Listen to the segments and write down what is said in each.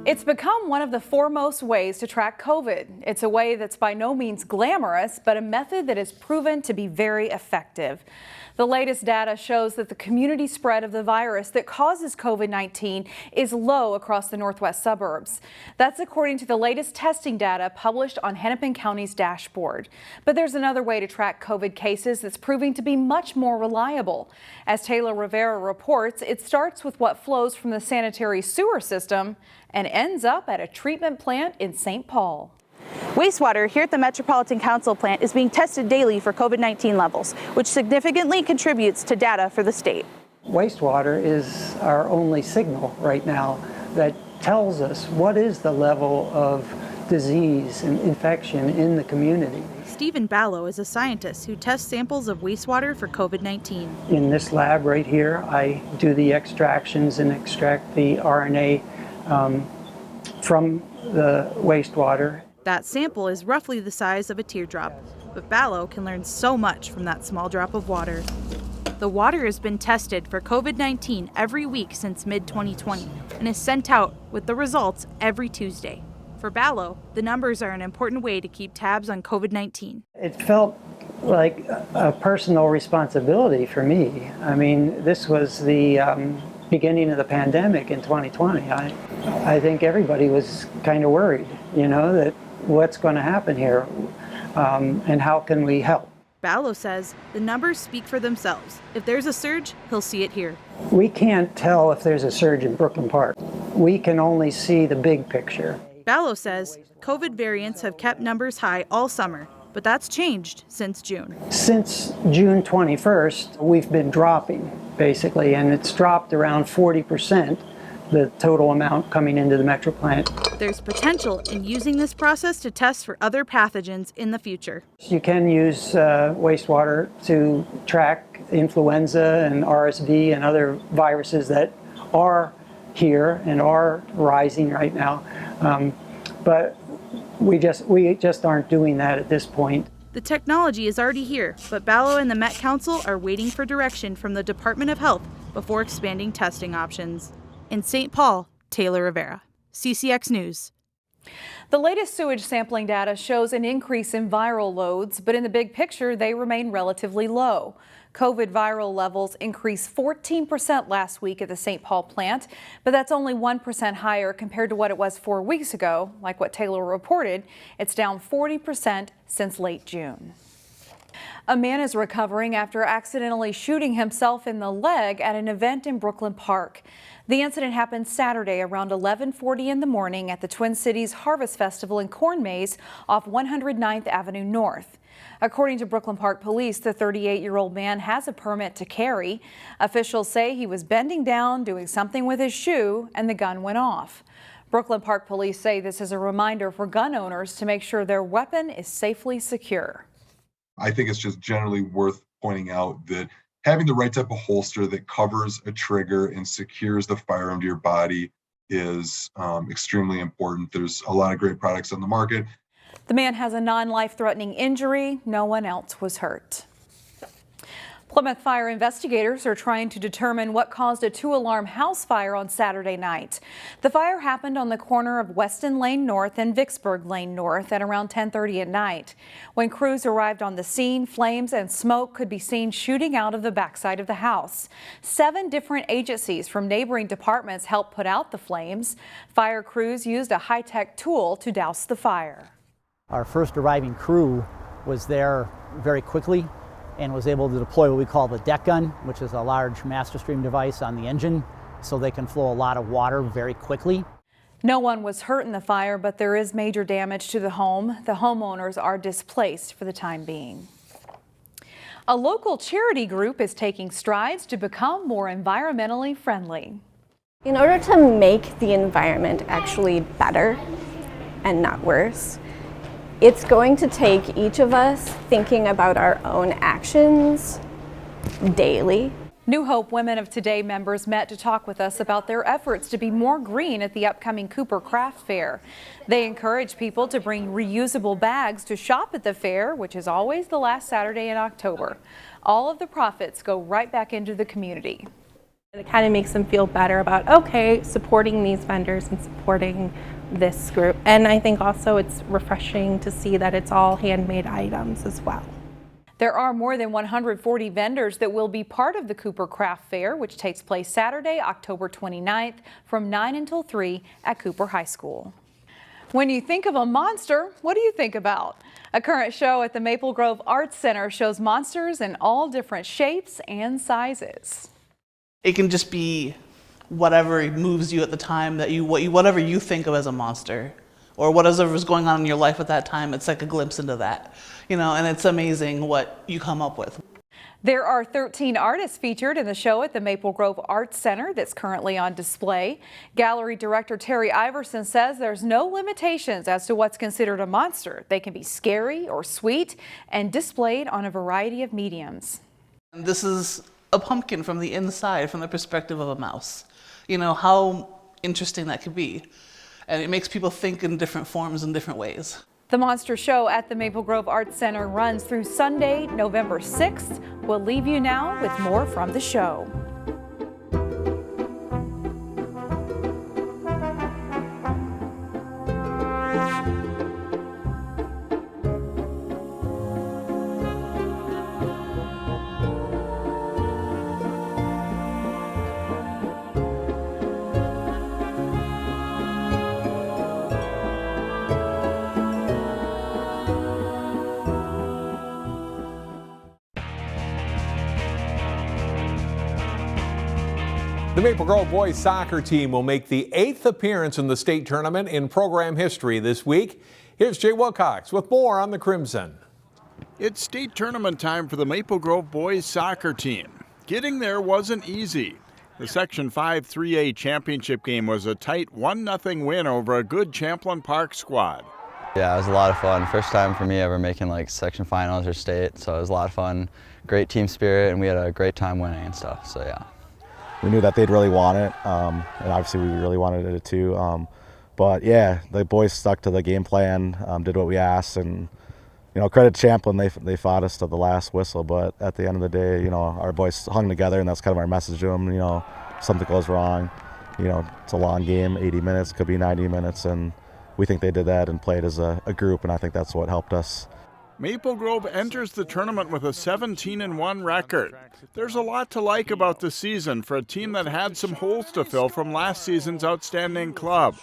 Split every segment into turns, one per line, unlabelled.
It's become one of the foremost ways to track COVID. It's a way that's by no means glamorous, but a method that has proven to be very effective. The latest data shows that the community spread of the virus that causes COVID-19 is low across the northwest suburbs. That's according to the latest testing data published on Hennepin County's dashboard. But there's another way to track COVID cases that's proving to be much more reliable. As Taylor Rivera reports, it starts with what flows from the sanitary sewer system and ends up at a treatment plant in St. Paul.
Wastewater here at the Metropolitan Council plant is being tested daily for COVID-19 levels, which significantly contributes to data for the state.
Wastewater is our only signal right now that tells us what is the level of disease and infection in the community.
Stephen Ballo is a scientist who tests samples of wastewater for COVID-19.
In this lab right here, I do the extractions and extract the RNA from the wastewater.
That sample is roughly the size of a teardrop, but Ballo can learn so much from that small drop of water. The water has been tested for COVID-19 every week since mid-2020 and is sent out with the results every Tuesday. For Ballo, the numbers are an important way to keep tabs on COVID-19.
It felt like a personal responsibility for me. I mean, this was the beginning of the pandemic in 2020. I think everybody was kind of worried, that what's going to happen here and how can we help?
Ballo says the numbers speak for themselves. If there's a surge, he'll see it here.
We can't tell if there's a surge in Brooklyn Park. We can only see the big picture.
Ballo says COVID variants have kept numbers high all summer, but that's changed since June.
Since June 21st, we've been dropping, basically, and it's dropped around 40%, the total amount coming into the Metro plant.
There's potential in using this process to test for other pathogens in the future.
You can use wastewater to track influenza and RSV and other viruses that are here and are rising right now, but we just aren't doing that at this point.
The technology is already here, but Ballo and the Met Council are waiting for direction from the Department of Health before expanding testing options. In St. Paul, Taylor Rivera, CCX News.
The latest sewage sampling data shows an increase in viral loads, but in the big picture, they remain relatively low. COVID viral levels increased 14% last week at the St. Paul plant, but that's only 1% higher compared to what it was 4 weeks ago. Like what Taylor reported, it's down 40% since late June. A man is recovering after accidentally shooting himself in the leg at an event in Brooklyn Park. The incident happened Saturday around 11:40 in the morning at the Twin Cities Harvest Festival in Corn Maze off 109th Avenue North. According to Brooklyn Park Police, the 38-year-old man has a permit to carry. Officials say he was bending down, doing something with his shoe, and the gun went off. Brooklyn Park Police say this is a reminder for gun owners to make sure their weapon is safely secure.
I think it's just generally worth pointing out that having the right type of holster that covers a trigger and secures the firearm to your body is extremely important. There's a lot of great products on the market.
The man has a non-life-threatening injury. No one else was hurt. Plymouth fire investigators are trying to determine what caused a 2-alarm house fire on Saturday night. The fire happened on the corner of Weston Lane North and Vicksburg Lane North at around 10:30 at night. When crews arrived on the scene, flames and smoke could be seen shooting out of the backside of the house. 7 different agencies from neighboring departments helped put out the flames. Fire crews used a high-tech tool to douse the fire.
Our first arriving crew was there very quickly and was able to deploy what we call the deck gun, which is a large master stream device on the engine, so they can flow a lot of water very quickly.
No one was hurt in the fire, but there is major damage to the home. The homeowners are displaced for the time being. A local charity group is taking strides to become more environmentally friendly.
In order to make the environment actually better and not worse, it's going to take each of us thinking about our own actions daily.
New Hope Women of Today members met to talk with us about their efforts to be more green at the upcoming Cooper Craft Fair. They encourage people to bring reusable bags to shop at the fair, which is always the last Saturday in October. All of the profits go right back into the community.
It kind of makes them feel better about, okay, supporting these vendors and supporting this group. And I think also it's refreshing to see that it's all handmade items as well.
There are more than 140 vendors that will be part of the Cooper Craft Fair, which takes place Saturday, October 29th from 9 until 3 at Cooper High School. When you think of a monster, what do you think about? A current show at the Maple Grove Arts Center shows monsters in all different shapes and sizes.
It can just be whatever moves you at the time, whatever you think of as a monster, or whatever is going on in your life at that time. It's like a glimpse into that, and it's amazing what you come up with.
There are 13 artists featured in the show at the Maple Grove Arts Center that's currently on display. Gallery director Terry Iverson says there's no limitations as to what's considered a monster. They can be scary or sweet and displayed on a variety of mediums.
This is a pumpkin from the inside, from the perspective of a mouse. How interesting that could be. And it makes people think in different forms and different ways.
The Monster Show at the Maple Grove Arts Center runs through Sunday, November 6th. We'll leave you now with more from the show.
The Maple Grove boys soccer team will make the 8th appearance in the state tournament in program history this week. Here's Jay Wilcox with more on the Crimson.
It's state tournament time for the Maple Grove boys soccer team. Getting there wasn't easy. The Section 5 3A championship game was a tight 1-0 win over a good Champlain Park squad.
Yeah, it was a lot of fun. First time for me ever making section finals or state, so it was a lot of fun. Great team spirit, and we had a great time winning and stuff, so yeah.
We knew that they'd really want it, and obviously we really wanted it too. But yeah, the boys stuck to the game plan, did what we asked, and credit to Champlain, they fought us to the last whistle. But at the end of the day, our boys hung together, and that's kind of our message to them. If something goes wrong, it's a long game, 80 minutes, could be 90 minutes, and we think they did that and played as a group, and I think that's what helped us.
Maple Grove enters the tournament with a 17-1 record. There's a lot to like about the season for a team that had some holes to fill from last season's outstanding club.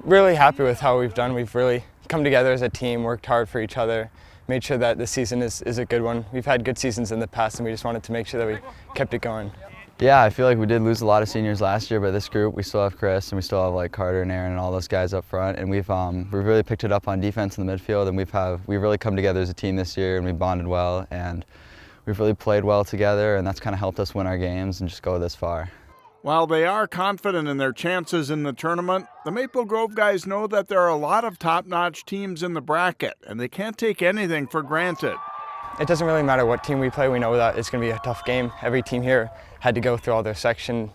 Really happy with how we've done. We've really come together as a team, worked hard for each other, made sure that this season is a good one. We've had good seasons in the past, and we just wanted to make sure that we kept it going.
Yeah, I feel like we did lose a lot of seniors last year, but this group, we still have Chris, and we still have Carter and Aaron and all those guys up front, and we've really picked it up on defense in the midfield, and we've really come together as a team this year, and we bonded well, and we've really played well together, and that's kind of helped us win our games and just go this far.
While they are confident in their chances in the tournament, the Maple Grove guys know that there are a lot of top-notch teams in the bracket, and they can't take anything for granted.
It doesn't really matter what team we play. We know that it's going to be a tough game. Every team here had to go through all their section,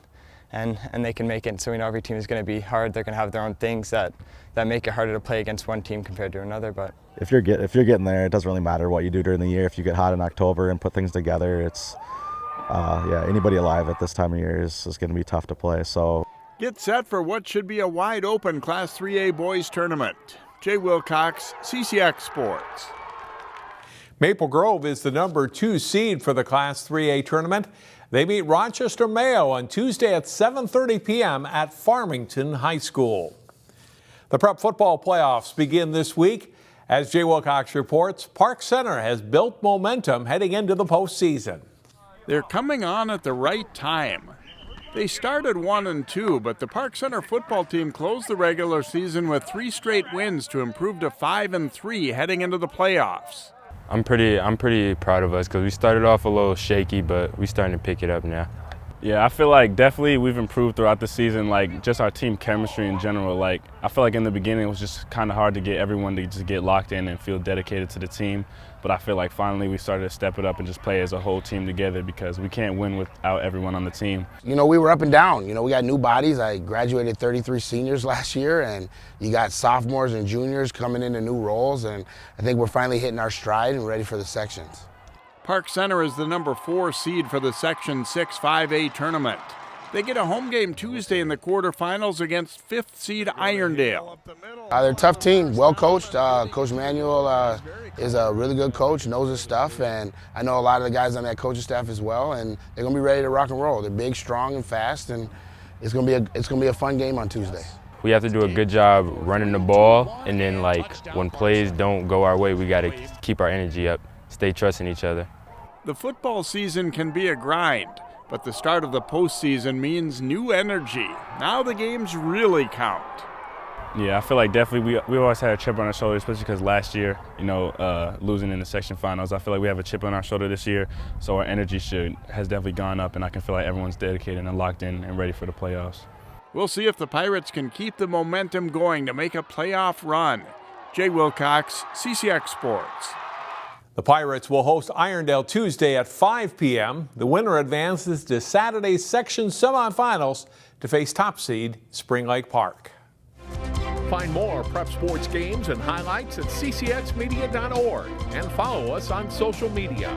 and they can make it. So we know every team is going to be hard. They're going to have their own things that make it harder to play against one team compared to another. But
if you're getting there, it doesn't really matter what you do during the year. If you get hot in October and put things together, it's anybody alive at this time of year is going to be tough to play. So
get set for what should be a wide open Class 3A boys tournament. Jay Wilcox, CCX Sports.
Maple Grove is the number 2 seed for the Class 3A tournament. They meet Rochester Mayo on Tuesday at 7:30 p.m. at Farmington High School. The prep football playoffs begin this week. As Jay Wilcox reports, Park Center has built momentum heading into the postseason.
They're coming on at the right time. They started 1-2, but the Park Center football team closed the regular season with 3 straight wins to improve to 5-3 heading into the playoffs.
I'm pretty proud of us because we started off a little shaky, but we're starting to pick it up now.
Yeah, I feel like definitely we've improved throughout the season, just our team chemistry in general. I feel like in the beginning it was just kind of hard to get everyone to just get locked in and feel dedicated to the team. But I feel like finally we started to step it up and just play as a whole team together because we can't win without everyone on the team.
We were up and down. We got new bodies. I graduated 33 seniors last year, and you got sophomores and juniors coming into new roles, and I think we're finally hitting our stride and ready for the sections.
Park Center is the number 4 seed for the Section 6 5A tournament. They get a home game Tuesday in the quarterfinals against 5th seed Irondale.
They're a tough team, well coached. Coach Manuel is a really good coach, knows his stuff, and I know a lot of the guys on that coaching staff as well, and they're going to be ready to rock and roll. They're big, strong, and fast, and it's going to be a fun game on Tuesday.
We have to do a good job running the ball, and then like when plays don't go our way, we got to keep our energy up, stay trusting each other.
The football season can be a grind, but the start of the postseason means new energy. Now the games really count.
Yeah, I feel like definitely we always had a chip on our shoulder, especially because last year, losing in the section finals, I feel like we have a chip on our shoulder this year, so our energy has definitely gone up, and I can feel like everyone's dedicated and locked in and ready for the playoffs.
We'll see if the Pirates can keep the momentum going to make a playoff run. Jay Wilcox, CCX Sports.
The Pirates will host Irondale Tuesday at 5 p.m. The winner advances to Saturday's section semifinals to face top seed Spring Lake Park.
Find more prep sports games and highlights at ccxmedia.org and follow us on social media.